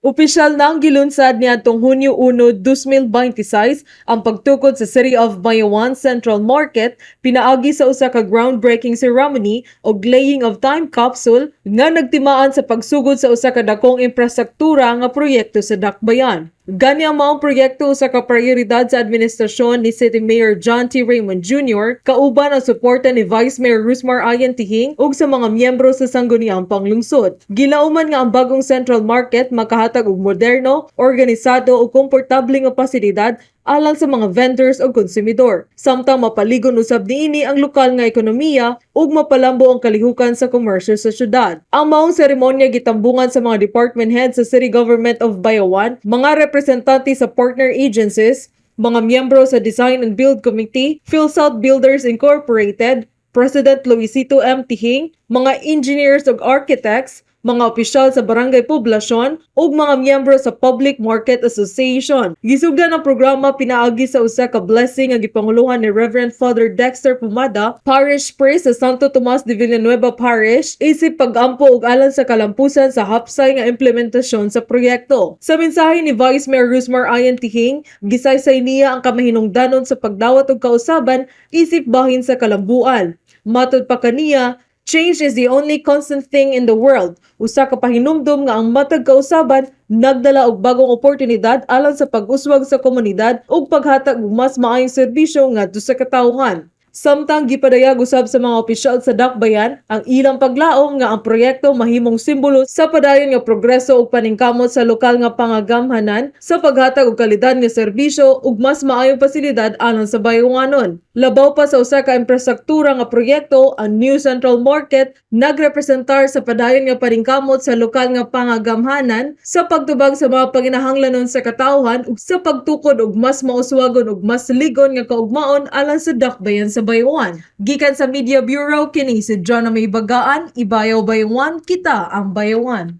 Opisyal na ang gilunsad niadtong Hunyo 1, 2026 ang pagtukod sa City of Bayawan Central Market pinaagi sa usa ka groundbreaking ceremony o laying of time capsule nga nagtimaan sa pagsugod sa usa ka dakong infrastruktura nga proyekto sa Dakbayan. Gani ang maong proyekto usa ka prioridad sa administrasyon ni City Mayor John T. Raymond Jr. kauban ang suporta ni Vice Mayor Rusmar Ayan Tihing ug sa mga miyembro sa sangguniang panglungsod. Gilauman nga ang bagong Central Market makahatag og moderno, organisado ug komportableng nga pasilidad alang sa mga vendors o konsumidor. Samtang mapaligon usab niini ang lokal nga ekonomiya ug mapalambo ang kalihukan sa komersyo sa syudad. Ang maong seremonya gitambungan sa mga department heads sa City Government of Bayawan, mga representante sa partner agencies, mga miyembro sa Design and Build Committee, PhilSouth Builders Incorporated, President Luisito M. Tihing, mga engineers ug architects, mga opisyal sa barangay poblasyon ug mga miyembro sa Public Market Association. Gisugdan ang programa pinaagi sa usa ka blessing nga gipanguluhan ni Reverend Father Dexter Pumada, Parish Priest sa Santo Tomas de Villanueva Parish, isip pag-ampo ug alang sa kalampusan sa hapsay nga implementasyon sa proyekto. Sa mensahe ni Vice Mayor Rusmar Ayan Tihing, gisaysay niya ang kamahinungdanon sa pagdawat og kausaban isip bahin sa kalambuan. Matud pa kaniya, change is the only constant thing in the world. Usa ka pahinumdom nga ang matag kausaban nagdala og bagong oportunidad alang sa pag-uswag sa komunidad ug paghatag og mas maayong serbisyo ngadto sa katawhan. Samtang gipadayag usab sa mga opisyal sa Dakbayan ang ilang paglaom nga ang proyekto mahimong simbolo sa padayon nga progreso ug paningkamot sa lokal nga pangagamhanan sa paghatag og kalidad nga serbisyo ug mas maayong pasilidad alang sa bayuwanon. Labaw pa sa usa ka infrastruktura nga proyekto, ang New Central Market nagrepresentar sa padayon nga paningkamot sa lokal nga pangagamhanan sa pagtubag sa mga panginahanglanon sa katawhan ug sa pagtukod og mas mauswagon ug mas ligon nga kaugmaon alang sa Dakbayan sa Bayawan. Gikan sa Media Bureau, kini si John May Bagaan, Ibayaw Bayawan, kita ang Bayawan.